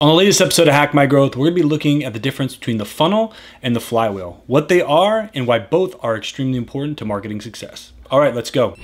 On the latest episode of Hack My Growth, we're going to be looking at the difference between the funnel and the flywheel, what they are and why both are extremely important to marketing success. All right, let's go.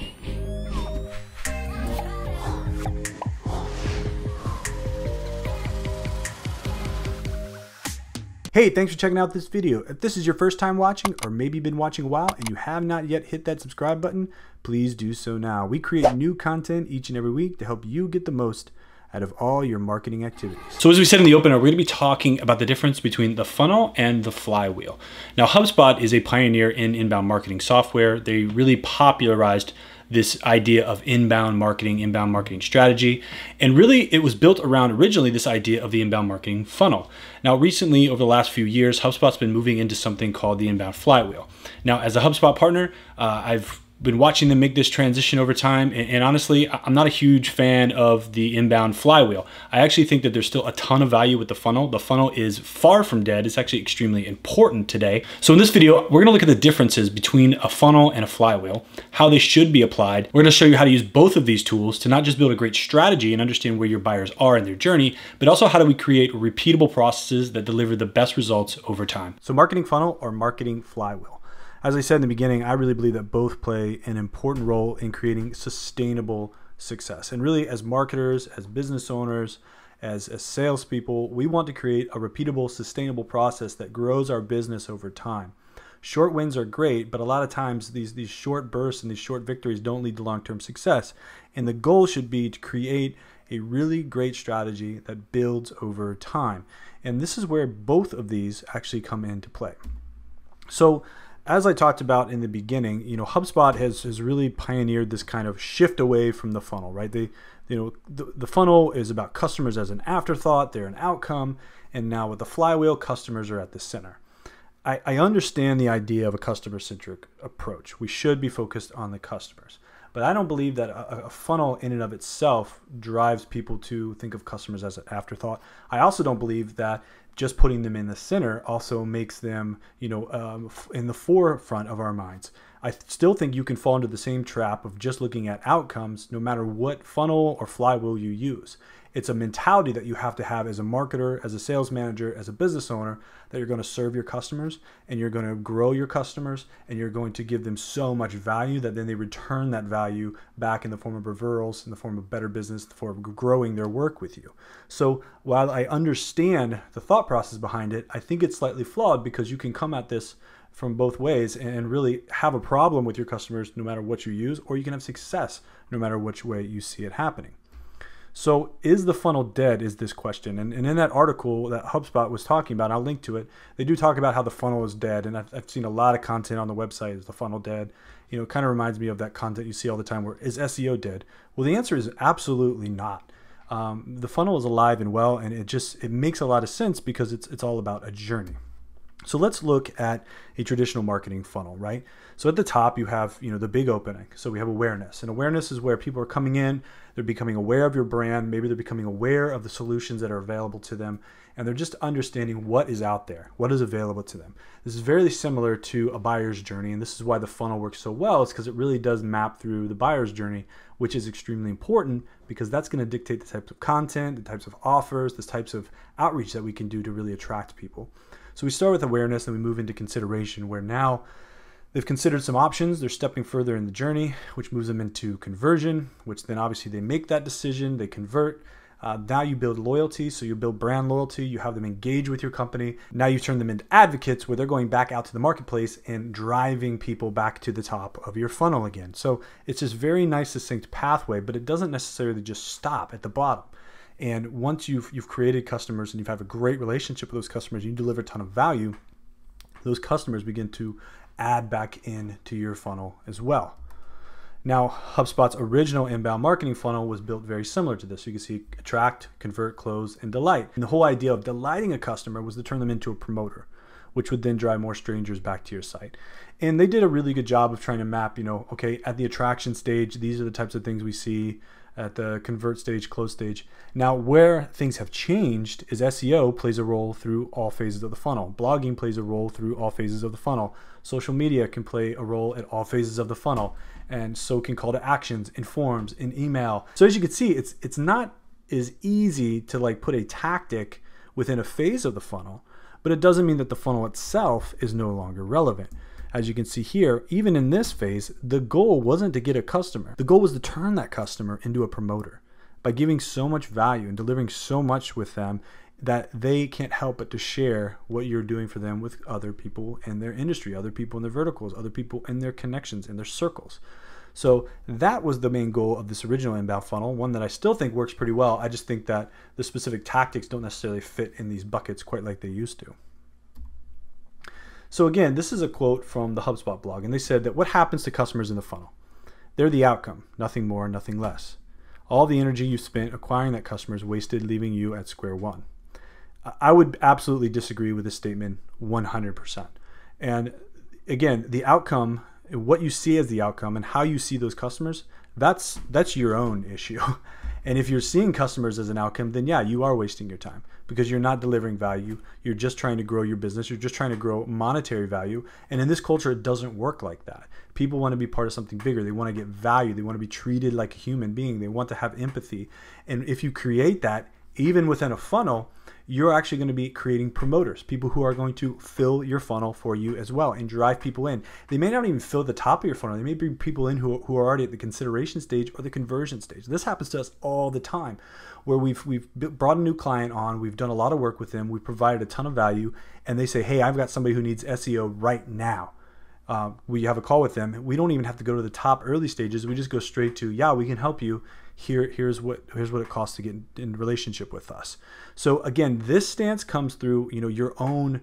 Hey, thanks for checking out this video. If this is your first time watching, or maybe you've been watching a while and you have not yet hit that subscribe button, please do so now. We create new content each and every week to help you get the most out of all your marketing activities. So as we said in the opener, we're going to be talking about the difference between the funnel and the flywheel. Now, HubSpot is a pioneer in inbound marketing software. They really popularized this idea of inbound marketing strategy. And really it was built around originally this idea of the inbound marketing funnel. Now, recently, over the last few years, HubSpot's been moving into something called the inbound flywheel. Now, as a HubSpot partner, I've been watching them make this transition over time. And honestly, I'm not a huge fan of the inbound flywheel. I actually think that there's still a ton of value with the funnel. The funnel is far from dead. It's actually extremely important today. So in this video, we're gonna look at the differences between a funnel and a flywheel, how they should be applied. We're gonna show you how to use both of these tools to not just build a great strategy and understand where your buyers are in their journey, but also how do we create repeatable processes that deliver the best results over time. So marketing funnel or marketing flywheel. As I said in the beginning, I really believe that both play an important role in creating sustainable success. And really, as marketers, as business owners, as salespeople, we want to create a repeatable, sustainable process that grows our business over time. Short wins are great, but a lot of times these short bursts and these short victories don't lead to long-term success. And the goal should be to create a really great strategy that builds over time. And this is where both of these actually come into play. So, as I talked about in the beginning, HubSpot has really pioneered this kind of shift away from the funnel, right? The funnel is about customers as an afterthought, they're an outcome, and now with the flywheel, customers are at the center. I understand the idea of a customer-centric approach. We should be focused on the customers, but I don't believe that a funnel in and of itself drives people to think of customers as an afterthought. I also don't believe that just putting them in the center also makes them, in the forefront of our minds. I still think you can fall into the same trap of just looking at outcomes no matter what funnel or flywheel you use. It's a mentality that you have to have as a marketer, as a sales manager, as a business owner, that you're going to serve your customers and you're going to grow your customers and you're going to give them so much value that then they return that value back in the form of referrals, in the form of better business, in the form of growing their work with you. So while I understand the thought process behind it, I think it's slightly flawed because you can come at this from both ways and really have a problem with your customers no matter what you use, or you can have success no matter which way you see it happening. So is the funnel dead is this question. And in that article that HubSpot was talking about, I'll link to it, they do talk about how the funnel is dead. And I've seen a lot of content on the website, is the funnel dead? It kind of reminds me of that content you see all the time where, is SEO dead? Well, the answer is absolutely not. The funnel is alive and well, and it makes a lot of sense because it's all about a journey. So let's look at a traditional marketing funnel, right? So at the top, you have, the big opening. So we have awareness, and awareness is where people are coming in, they're becoming aware of your brand, maybe they're becoming aware of the solutions that are available to them, and they're just understanding what is out there, what is available to them. This is very similar to a buyer's journey, and this is why the funnel works so well. It's because it really does map through the buyer's journey, which is extremely important because that's going to dictate the types of content, the types of offers, the types of outreach that we can do to really attract people. So we start with awareness and we move into consideration, where now they've considered some options, they're stepping further in the journey, which moves them into conversion, which then obviously they make that decision, they convert. Now you build loyalty, so you build brand loyalty, you have them engage with your company. Now you turn them into advocates where they're going back out to the marketplace and driving people back to the top of your funnel again. So it's this very nice, succinct pathway, but it doesn't necessarily just stop at the bottom. And once you've created customers and you've had a great relationship with those customers, you deliver a ton of value, those customers begin to add back into your funnel as well. Now, HubSpot's original inbound marketing funnel was built very similar to this. You can see attract, convert, close, and delight. And the whole idea of delighting a customer was to turn them into a promoter, which would then drive more strangers back to your site. And they did a really good job of trying to map, okay, at the attraction stage, these are the types of things we see. At the convert stage, close stage. Now, where things have changed is SEO plays a role through all phases of the funnel. Blogging plays a role through all phases of the funnel. Social media can play a role at all phases of the funnel. And so can call to actions in forms, in email. So as you can see, it's not is easy to like put a tactic within a phase of the funnel, but it doesn't mean that the funnel itself is no longer relevant. As you can see here, even in this phase, the goal wasn't to get a customer. The goal was to turn that customer into a promoter by giving so much value and delivering so much with them that they can't help but to share what you're doing for them with other people in their industry, other people in their verticals, other people in their connections, in their circles. So that was the main goal of this original inbound funnel, one that I still think works pretty well. I just think that the specific tactics don't necessarily fit in these buckets quite like they used to. So again, this is a quote from the HubSpot blog, and they said that what happens to customers in the funnel? They're the outcome, nothing more, nothing less. All the energy you spent acquiring that customer is wasted, leaving you at square one. I would absolutely disagree with this statement 100%. And again, the outcome, what you see as the outcome and how you see those customers, that's your own issue. And if you're seeing customers as an outcome, then yeah, you are wasting your time because you're not delivering value. You're just trying to grow your business. You're just trying to grow monetary value. And in this culture, it doesn't work like that. People want to be part of something bigger. They want to get value. They want to be treated like a human being. They want to have empathy. And if you create that, even within a funnel, you're actually going to be creating promoters, people who are going to fill your funnel for you as well and drive people in. They may not even fill the top of your funnel. They may bring people in who are already at the consideration stage or the conversion stage. This happens to us all the time where we've brought a new client on, we've done a lot of work with them, we've provided a ton of value, and they say, hey, I've got somebody who needs SEO right now. We have a call with them. We don't even have to go to the top early stages. We just go straight to, yeah, we can help you. Here's what it costs to get in relationship with us. So again, this stance comes through, your own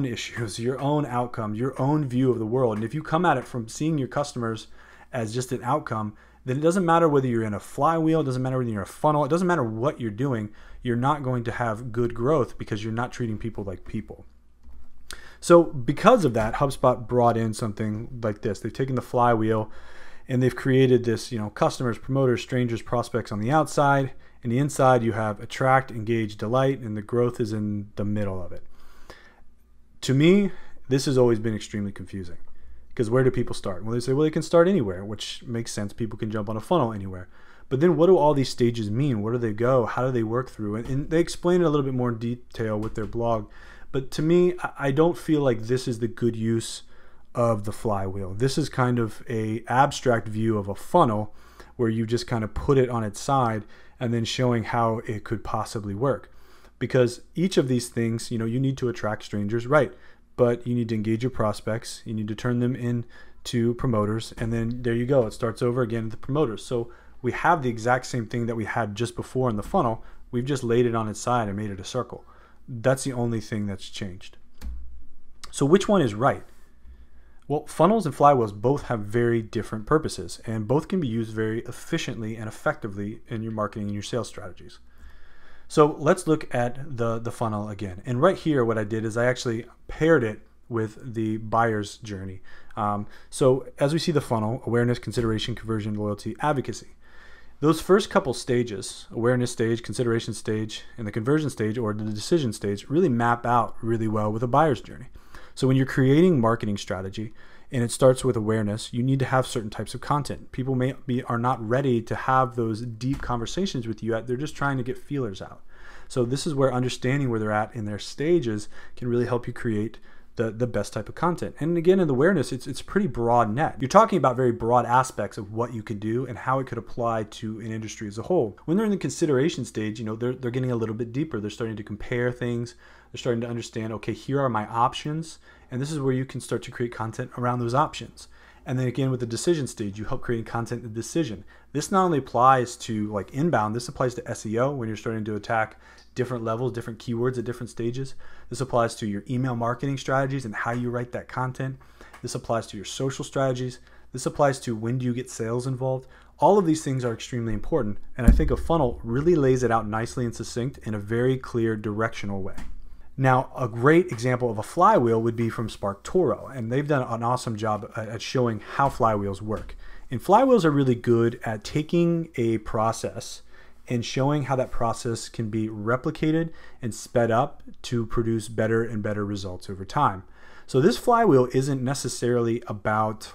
issues, your own outcome, your own view of the world. And if you come at it from seeing your customers as just an outcome, then it doesn't matter whether you're in a flywheel, it doesn't matter whether you're in a funnel, it doesn't matter what you're doing, you're not going to have good growth because you're not treating people like people. So because of that, HubSpot brought in something like this. They've taken the flywheel and they've created this, customers, promoters, strangers, prospects on the outside. And the inside, you have attract, engage, delight, and the growth is in the middle of it. To me, this has always been extremely confusing because where do people start? Well, they say, well, they can start anywhere, which makes sense. People can jump on a funnel anywhere. But then what do all these stages mean? Where do they go? How do they work through? And they explain it a little bit more in detail with their blog. But to me, I don't feel like this is the good use of the flywheel. This is kind of a abstract view of a funnel where you just kind of put it on its side and then showing how it could possibly work. Because each of these things, you need to attract strangers, right? But you need to engage your prospects. You need to turn them into promoters. And then there you go. It starts over again with the promoters. So we have the exact same thing that we had just before in the funnel. We've just laid it on its side and made it a circle. That's the only thing that's changed. So which one is right? Well, funnels and flywheels both have very different purposes, and both can be used very efficiently and effectively in your marketing and your sales strategies. So let's look at the funnel again. And right here, what I did is I actually paired it with the buyer's journey. So as we see the funnel, awareness, consideration, conversion, loyalty, advocacy. Those first couple stages, awareness stage, consideration stage, and the conversion stage or the decision stage really map out really well with a buyer's journey. So when you're creating marketing strategy and it starts with awareness, you need to have certain types of content. People are not ready to have those deep conversations with you yet. They're just trying to get feelers out. So this is where understanding where they're at in their stages can really help you create the best type of content. And again, in the awareness, it's pretty broad net. You're talking about very broad aspects of what you could do and how it could apply to an industry as a whole. When they're in the consideration stage, they're getting a little bit deeper. They're starting to compare things. They're starting to understand, okay, here are my options. And this is where you can start to create content around those options. And then again, with the decision stage, you help create content and decision. This not only applies to like inbound, this applies to SEO when you're starting to attack different levels, different keywords at different stages. This applies to your email marketing strategies and how you write that content. This applies to your social strategies. This applies to when do you get sales involved. All of these things are extremely important. And I think a funnel really lays it out nicely and succinct in a very clear directional way. Now, a great example of a flywheel would be from SparkToro, and they've done an awesome job at showing how flywheels work. And flywheels are really good at taking a process and showing how that process can be replicated and sped up to produce better and better results over time. So this flywheel isn't necessarily about,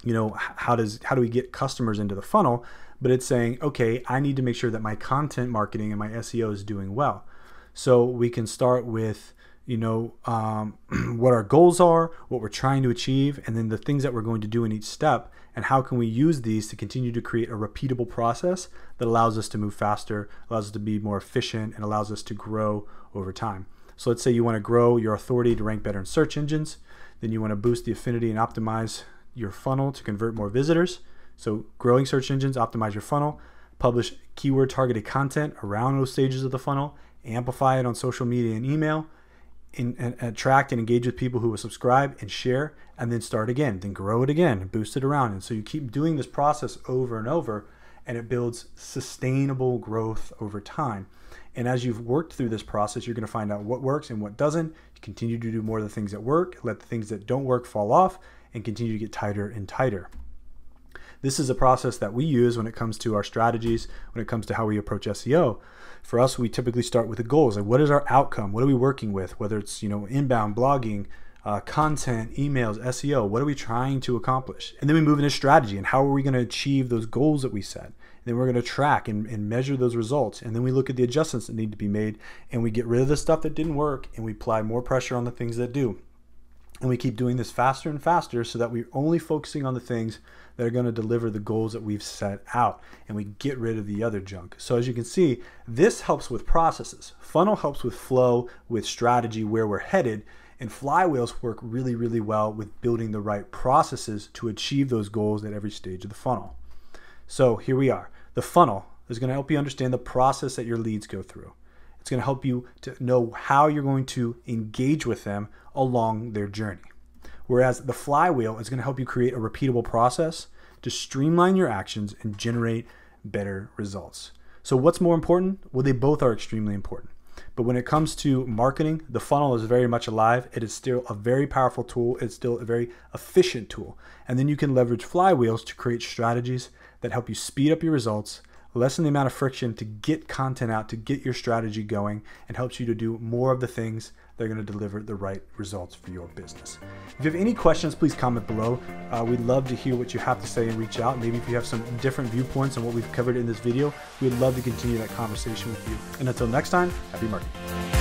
how do we get customers into the funnel, but it's saying, okay, I need to make sure that my content marketing and my SEO is doing well. So we can start with, what our goals are, what we're trying to achieve, and then the things that we're going to do in each step, and how can we use these to continue to create a repeatable process that allows us to move faster, allows us to be more efficient, and allows us to grow over time. So let's say you want to grow your authority to rank better in search engines, then you want to boost the affinity and optimize your funnel to convert more visitors. So growing search engines, optimize your funnel, publish keyword targeted content around those stages of the funnel, amplify it on social media and email, and attract and engage with people who will subscribe and share, and then start again, then grow it again and boost it around. And so you keep doing this process over and over, and it builds sustainable growth over time. And as you've worked through this process, you're going to find out what works and what doesn't. You continue to do more of the things that work, let the things that don't work fall off, and continue to get tighter and tighter. This is a process that we use when it comes to our strategies, when it comes to how we approach SEO. For us, we typically start with the goals. Like, what is our outcome? What are we working with? Whether it's, inbound, blogging, content, emails, SEO, what are we trying to accomplish? And then we move into strategy and how are we going to achieve those goals that we set? And then we're going to track and measure those results. And then we look at the adjustments that need to be made, and we get rid of the stuff that didn't work, and we apply more pressure on the things that do. And we keep doing this faster and faster so that we're only focusing on the things that are going to deliver the goals that we've set out, and we get rid of the other junk. So as you can see, this helps with processes. Funnel helps with flow, with strategy, where we're headed, and flywheels work really, really well with building the right processes to achieve those goals at every stage of the funnel. So here we are. The funnel is going to help you understand the process that your leads go through. It's going to help you to know how you're going to engage with them along their journey. Whereas the flywheel is going to help you create a repeatable process to streamline your actions and generate better results. So what's more important? Well, they both are extremely important. But when it comes to marketing, the funnel is very much alive. It is still a very powerful tool. It's still a very efficient tool. And then you can leverage flywheels to create strategies that help you speed up your results, lessen the amount of friction to get content out, to get your strategy going, and helps you to do more of the things that are going to deliver the right results for your business. If you have any questions, please comment below. We'd love to hear what you have to say and reach out. Maybe if you have some different viewpoints on what we've covered in this video, we'd love to continue that conversation with you. And until next time, happy marketing.